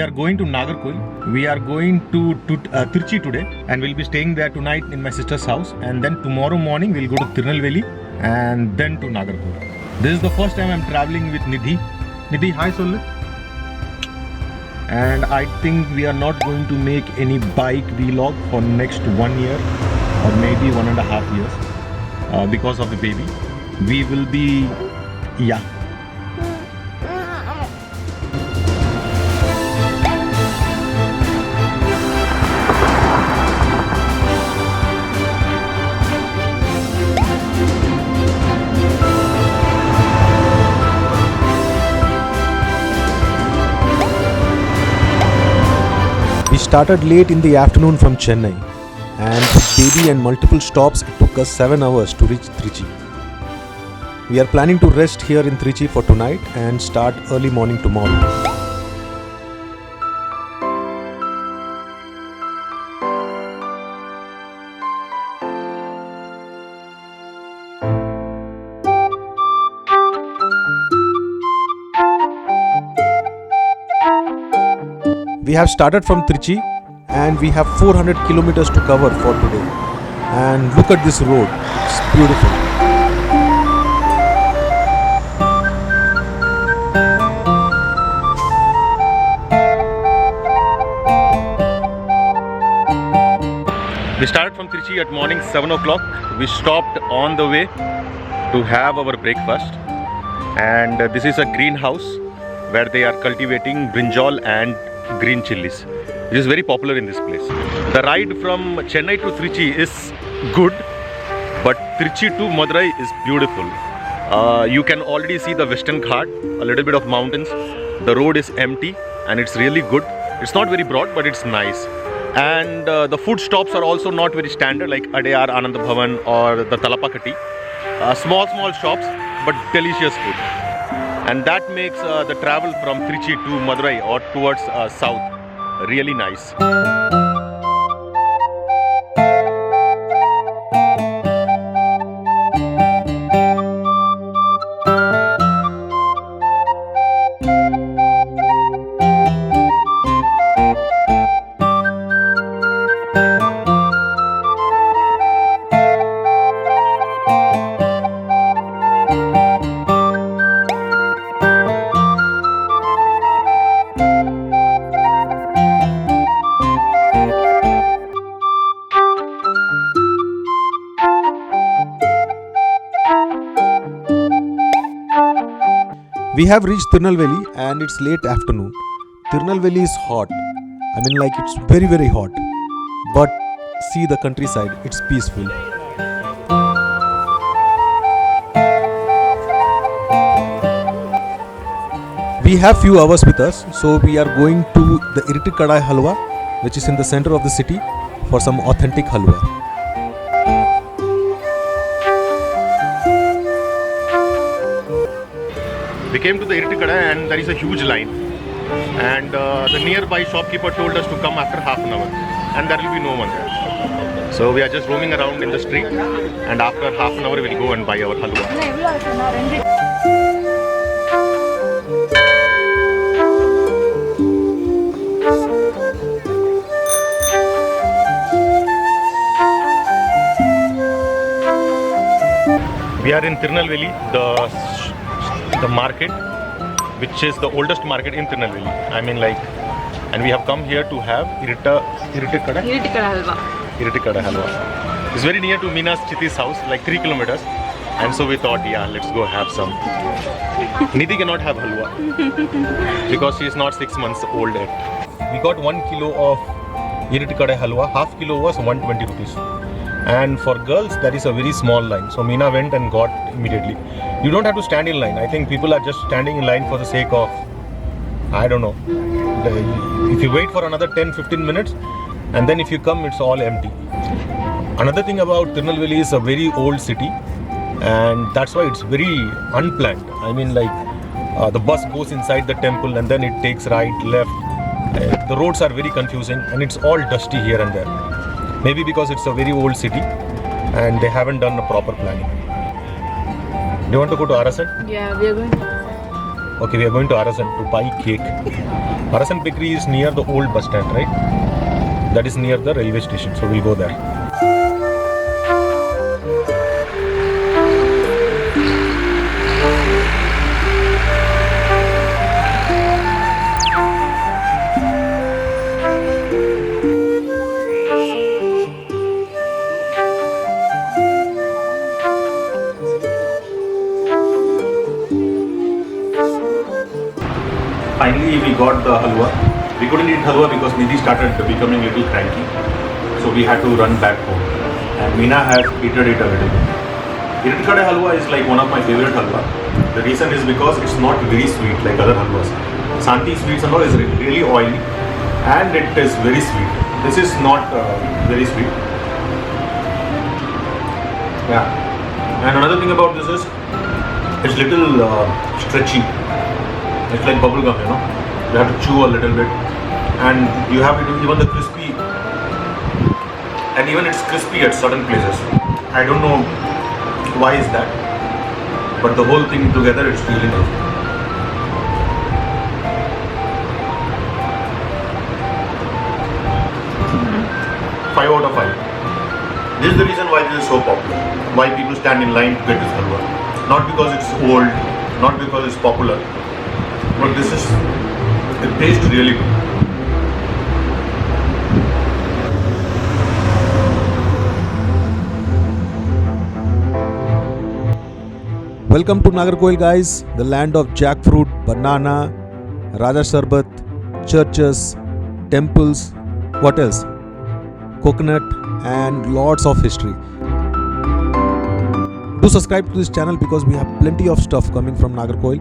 are going to Nagarkoil. We are going to Trichy today, and we'll be staying there tonight in my sister's house. And then tomorrow morning we'll go to Tirunelveli and then to Nagarkoil. This is the first time I'm traveling with Nidhi. Nidhi, hi Sollu. And I think we are not going to make any bike vlog for next 1 year or maybe 1.5 years because of the baby. We will be, yeah. We started late in the afternoon from Chennai, and with baby and multiple stops, it took us 7 hours to reach Trichy. We are planning to rest here in Trichy for tonight and start early morning tomorrow. We have started from Trichy and we have 400 kilometers to cover for today. And look at this road, it's beautiful. We started from Trichy at morning 7 o'clock. We stopped on the way to have our breakfast. And this is a greenhouse where they are cultivating brinjal and green chilies. It is very popular in this place. The ride from Chennai to Trichy is good, but Trichy to Madurai is beautiful. You can already see the Western Ghat, a little bit of mountains. The road is empty and it's really good. It's not very broad, but it's nice. And the food stops are also not very standard, like Adayar, Anand Bhavan or the Talapakati. Small shops, but delicious food. And that makes the travel from Trichy to Madurai or towards south really nice. We have reached Tirunelveli and it's late afternoon. Tirunelveli is hot. I mean, like, it's very, very hot. But see the countryside, it's peaceful. We have few hours with us, so we are going to the Iriti Kadai Halwa, which is in the center of the city, for some authentic halwa. We came to the Iriti Kadai and there is a huge line, and the nearby shopkeeper told us to come after half an hour, and there will be no one there. So we are just roaming around in the street, and after half an hour we will go and buy our halwa. We are in Tirunelveli, the market, which is the oldest market in Tirunelveli. I mean, like, and we have come here to have Iriti Kadai halwa. It's very near to Meena's Chiti's house, like 3 kilometers. And so we thought, yeah, let's go have some. Nidhi cannot have halwa because she is not 6 months old yet. We got 1 kilo of Iriti Kadai halwa. Half kilo was 120 rupees. And for girls, there is a very small line. So Meena went and got immediately. You don't have to stand in line. I think people are just standing in line for the sake of, I don't know. If you wait for another 10-15 minutes, and then if you come, it's all empty. Another thing about Tirunelveli is a very old city, and that's why it's very unplanned. I mean, like, the bus goes inside the temple and then it takes right, left. The roads are very confusing and it's all dusty here and there. Maybe because it's a very old city and they haven't done a proper planning. Do you want to go to Arasan? Yeah, we are going to Arasan. Okay, we are going to Arasan to buy cake. Arasan Bakery is near the old bus stand, right? That is near the railway station, so we'll go there. Finally, we got the halwa. We couldn't eat halwa because Nidhi started becoming a little cranky. So we had to run back home. And Meena has eaten it a little bit. Iritkade halwa is like one of my favorite halwa. The reason is because it's not very sweet like other halwas. Santi sweets and all is really oily and it is very sweet. This is not very sweet. Yeah. And another thing about this is it's little stretchy. It's like bubble gum, you know. You have to chew a little bit, and you have it even the crispy, and even it's crispy at certain places. I don't know why is that, but the whole thing together it's really nice. Five out of 5. This is the reason why this is so popular. Why people stand in line to get this halwa. Not because it's old, not because it's popular. But it tastes really good. Welcome to Nagarcoil, guys, the land of jackfruit, banana, Raja Sarbat, churches, temples, what else? Coconut and lots of history. Do subscribe to this channel because we have plenty of stuff coming from Nagarcoil.